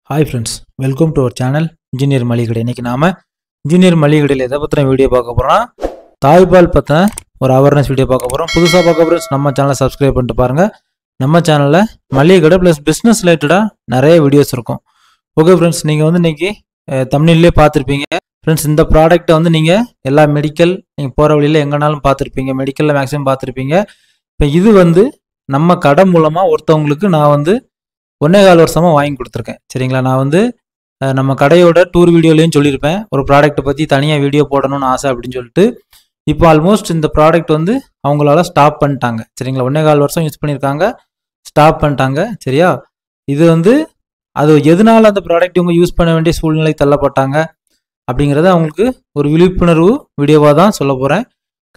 Hi friends, welcome to our channel Engineer Maligadai. இன்னைக்கு நாம Engineer Maligadaiல எதை பத்தின வீடியோ பார்க்க போறோம்? தாய்பால் பத்தின ஒரு அவேர்னஸ் வீடியோ பார்க்க போறோம். புதுசா பார்க்க போறீங்க நம்ம சேனலை சப்ஸ்கிரைப் பண்ணிட்டு பாருங்க. நம்ம சேனல்ல மளிகை பிளஸ் பிசினஸ் ரிலேட்டடா நிறைய வீடியோஸ் இருக்கும். ஓகே फ्रेंड्स, நீங்க வந்து இன்னைக்கு தம்ப்நெயிலே பார்த்திருப்பீங்க. फ्रेंड्स, இந்த ப்ராடக்ட்டை வந்து நீங்க எல்லா மெடிக்கல் நீங்க போற வழியில எங்கனாலும் பார்த்திருப்பீங்க. மெடிக்கல்ல மேக்ஸிமம் பார்த்திருப்பீங்க. இப்போ இது வந்து நம்ம கடை மூலமா ஒருத்தவங்களுக்கு நான் வந்து 1.25 வருஷமா வாங்கி கொடுத்துருக்கேன். சரிங்களா? நான் வந்து நம்ம கடையோட டூர் வீடியோலையும் சொல்லியிருப்பேன், ஒரு ப்ராடக்ட்டை பற்றி தனியாக வீடியோ போடணும்னு ஆசை அப்படின்னு சொல்லிட்டு. இப்போ ஆல்மோஸ்ட் இந்த ப்ராடக்ட் வந்து அவங்களால ஸ்டாப் பண்ணிட்டாங்க. சரிங்களா? 1.25 வருஷம் யூஸ் பண்ணியிருக்காங்க, ஸ்டாப் பண்ணிட்டாங்க. சரியா? இது வந்து அது எதனால அந்த ப்ராடக்ட் இவங்க யூஸ் பண்ண வேண்டிய சூழ்நிலை தள்ளப்பட்டாங்க அப்படிங்கிறத அவங்களுக்கு ஒரு விழிப்புணர்வு வீடியோவாக தான் சொல்ல போகிறேன்.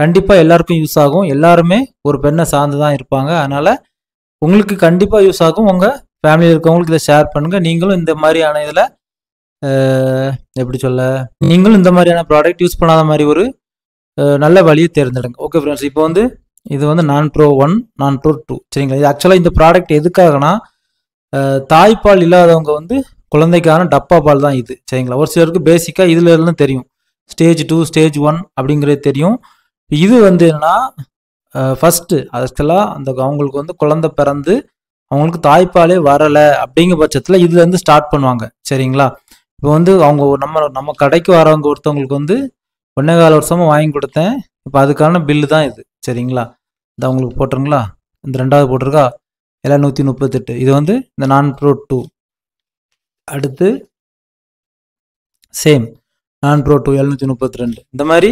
கண்டிப்பாக எல்லாருக்கும் யூஸ் ஆகும். எல்லாருமே ஒரு பெண்ணை சார்ந்து தான் இருப்பாங்க. அதனால் உங்களுக்கு கண்டிப்பாக யூஸ் ஆகும். உங்கள் ஃபேமிலியில் இருக்கவங்களுக்கு இதை ஷேர் பண்ணுங்கள். நீங்களும் இந்த மாதிரியான இதில் எப்படி சொல்ல, நீங்களும் இந்த மாதிரியான ப்ராடக்ட் யூஸ் பண்ணாத மாதிரி ஒரு நல்ல வழியை தேர்ந்தெடுங்க. ஓகே ஃப்ரெண்ட்ஸ், இப்போ வந்து இது வந்து நான்-ப்ரோ 1 நான்-ப்ரோ 2. சரிங்களா? இது ஆக்சுவலாக இந்த ப்ராடக்ட் எதுக்காகனா தாய்ப்பால் இல்லாதவங்க வந்து குழந்தைக்கான டப்பா பால் தான் இது. சரிங்களா? ஒரு சிலருக்கு பேசிக்காக இதில் எல்லாம் தெரியும், ஸ்டேஜ் 2 ஸ்டேஜ் 1 அப்படிங்கிறது தெரியும். இது வந்து என்னன்னா ஃபஸ்ட்டு ஆக்சுவலாக அவங்களுக்கு வந்து குழந்தை பிறந்து அவங்களுக்கு தாய்ப்பாலே வரலை அப்படிங்கிற பட்சத்தில் இதுலேருந்து ஸ்டார்ட் பண்ணுவாங்க. சரிங்களா? இப்போ வந்து அவங்க நம்ம கடைக்கு வரவங்க ஒருத்தவங்களுக்கு வந்து 1.25 வருஷமாக வாங்கி கொடுத்தேன். இப்போ அதுக்கான பில்லு தான் இது. சரிங்களா? இது அவங்களுக்கு போட்டுருங்களா? இந்த 2வது போட்டிருக்கா 738. இது வந்து இந்த நான்-ப்ரோ 2. அடுத்து சேம் நான்-ப்ரோ 2 732. இந்த மாதிரி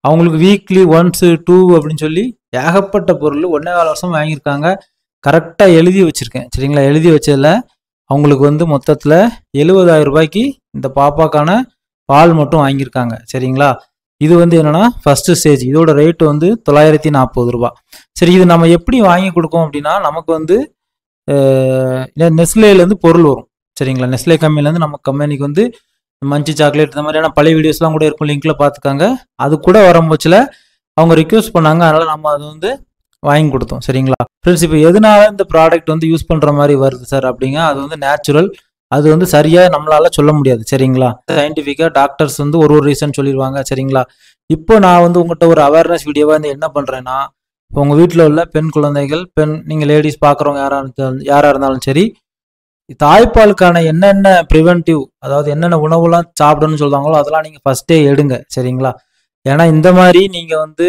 அவங்களுக்கு வீக்லி 1 2 அப்படின்னு சொல்லி ஏகப்பட்ட பொருள் 1.25 வருஷம் வாங்கியிருக்காங்க. கரெக்டாக எழுதி வச்சுருக்கேன். சரிங்களா? எழுதி வச்சதில் அவங்களுக்கு வந்து மொத்தத்தில் 70,000 ரூபாய்க்கு இந்த பாப்பாக்கான பால் மட்டும் வாங்கியிருக்காங்க. சரிங்களா? இது வந்து என்னென்னா ஃபஸ்ட்டு ஸ்டேஜ். இதோட ரேட்டு வந்து 940 ரூபா. சரி, இது நம்ம எப்படி வாங்கி கொடுக்கோம் அப்படின்னா, நமக்கு வந்து நெஸ்லேலேருந்து பொருள் வரும். சரிங்களா? நெஸ்லே கம்பெனிலேருந்து நம்ம கம்பெனிக்கு வந்து மஞ்சி சாக்லேட் இந்த மாதிரியான பழைய வீடியோஸ்லாம் கூட இருக்கும், லிங்க்கில் பார்த்துக்காங்க. அது கூட வரும்போச்சில் அவங்க ரிக்வெஸ்ட் பண்ணாங்க, அதனால் நம்ம அது வந்து வாங்கி கொடுத்தோம். சரிங்களா ஃப்ரெண்ட்ஸ்? இப்போ எதனால இந்த ப்ராடக்ட் வந்து யூஸ் பண்ணுற மாதிரி வருது சார் அப்படிங்க, அது வந்து நேச்சுரல், அது வந்து சரியாக நம்மளால சொல்ல முடியாது. சரிங்களா? சயின்டிஃபிக்காக டாக்டர்ஸ் வந்து ஒரு ரீசன் சொல்லிடுவாங்க. சரிங்களா? இப்போ நான் வந்து உங்கள்கிட்ட ஒரு அவேர்னஸ் வீடியோவாக வந்து என்ன பண்ணுறேன்னா, இப்போ உங்கள் வீட்டில் உள்ள பெண் குழந்தைகள், நீங்கள் லேடிஸ் பார்க்குறவங்க யாராக இருந்தாலும் சரி, தாய்ப்பாலுக்கான என்னென்ன ப்ரிவென்டிவ், அதாவது என்னென்ன உணவுலாம் சாப்பிடணும்னு சொல்லுவாங்களோ அதெல்லாம் நீங்கள் ஃபஸ்ட்டே எடுங்க. சரிங்களா? ஏன்னா இந்த மாதிரி நீங்கள் வந்து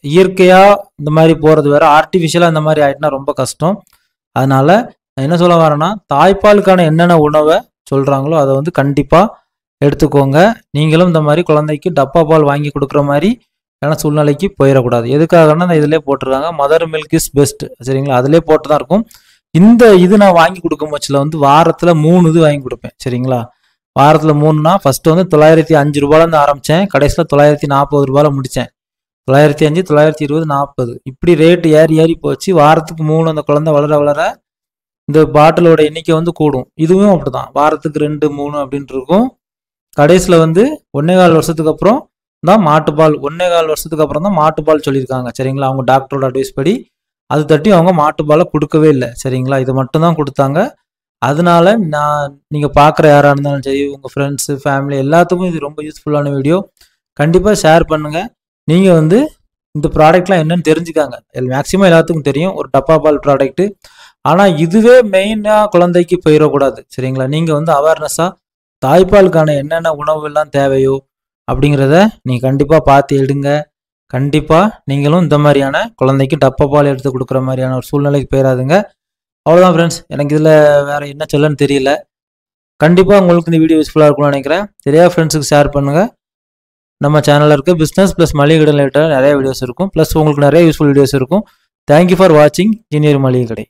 இயற்கையாக இந்த மாதிரி போகிறது வேறு, ஆர்டிஃபிஷியலாக இந்த மாதிரி ஆகிட்டுனா ரொம்ப கஷ்டம். அதனால் நான் என்ன சொல்ல வரேன்னா, தாய்ப்பாலுக்கான என்னென்ன உணவை சொல்கிறாங்களோ அதை வந்து கண்டிப்பாக எடுத்துக்கோங்க. நீங்களும் இந்த மாதிரி குழந்தைக்கு டப்பா பால் வாங்கி கொடுக்குற மாதிரி ஏன்னா சூழ்நிலைக்கு போயிடக்கூடாது. எதுக்காகனா இந்த இதிலே போட்டிருக்காங்க, மதர் மில்க் இஸ் பெஸ்ட். சரிங்களா? அதிலே போட்டு தான் இருக்கும். இந்த இது நான் வாங்கி கொடுக்கும் பட்சத்தில் வந்து வாரத்தில் 3 இது வாங்கி கொடுப்பேன். சரிங்களா? வாரத்தில் 3னா ஃபஸ்ட்டு வந்து 905 ரூபாயிலேருந்து ஆரம்பித்தேன், கடைசியில் 940 ரூபாயில் முடித்தேன். 905 920 40 இப்படி ரேட்டு ஏறி போச்சு. வாரத்துக்கு 3 அந்த குழந்தை வளர இந்த பாட்டிலோட எண்ணிக்கை வந்து கூடும். இதுவும் அப்படி தான், வாரத்துக்கு 2 3 அப்படின்ட்டு இருக்கும். கடைசியில் வந்து 1.25 வருஷத்துக்கு அப்புறம் தான் மாட்டுப்பால், 1.25 வருஷத்துக்கு அப்புறம் தான் மாட்டுப்பால் சொல்லியிருக்காங்க. சரிங்களா? அவங்க டாக்டரோட அட்வைஸ் படி அது தட்டி அவங்க மாட்டுப்பாலை கொடுக்கவே இல்லை. சரிங்களா? இது மட்டும்தான் கொடுத்தாங்க. அதனால நீங்கள் பார்க்குற யாராக இருந்தாலும் சரி, உங்கள் ஃப்ரெண்ட்ஸு ஃபேமிலி எல்லாத்துக்கும் இது ரொம்ப யூஸ்ஃபுல்லான வீடியோ. கண்டிப்பாக ஷேர் பண்ணுங்கள். நீங்கள் வந்து இந்த ப்ராடக்ட்லாம் என்னென்னு தெரிஞ்சுக்காங்க. மேக்ஸிமம் எல்லாத்துக்கும் தெரியும் ஒரு டப்பா பால் ப்ராடக்ட்டு. ஆனால் இதுவே மெயினாக குழந்தைக்கு போயிடக்கூடாது. சரிங்களா? நீங்கள் வந்து அவேர்னஸாக தாய்ப்பாலுக்கான என்னென்ன உணவுகள்லாம் தேவையோ அப்படிங்கிறத நீங்கள் கண்டிப்பாக பார்த்து எடுங்க. கண்டிப்பாக நீங்களும் இந்த மாதிரியான குழந்தைக்கு டப்பா பால் எடுத்து கொடுக்குற மாதிரியான ஒரு சூழ்நிலைக்கு போயிடாதுங்க. அவ்வளோதான் ஃப்ரெண்ட்ஸ், எனக்கு இதில் வேறு என்ன சொல்லன்னு தெரியல. கண்டிப்பாக உங்களுக்கு இந்த வீடியோ யூஸ்ஃபுல்லாக இருக்கும்னு நினைக்கிறேன். தெரியாத ஃப்ரெண்ட்ஸுக்கு ஷேர் பண்ணுங்கள். நம்ம சேனலில் இருக்க பிஸ்னஸ் ப்ளஸ் மளிகை கடை ரிலேட்டட் நிறைய வீடியோஸ் இருக்கும், ப்ளஸ் உங்களுக்கு நிறைய யூஸ்ஃபுல் வீடியோஸ் இருக்கும். தேங்க்யூ ஃபார் வாட்சிங் இன்ஜினியர் மளிகை கடை.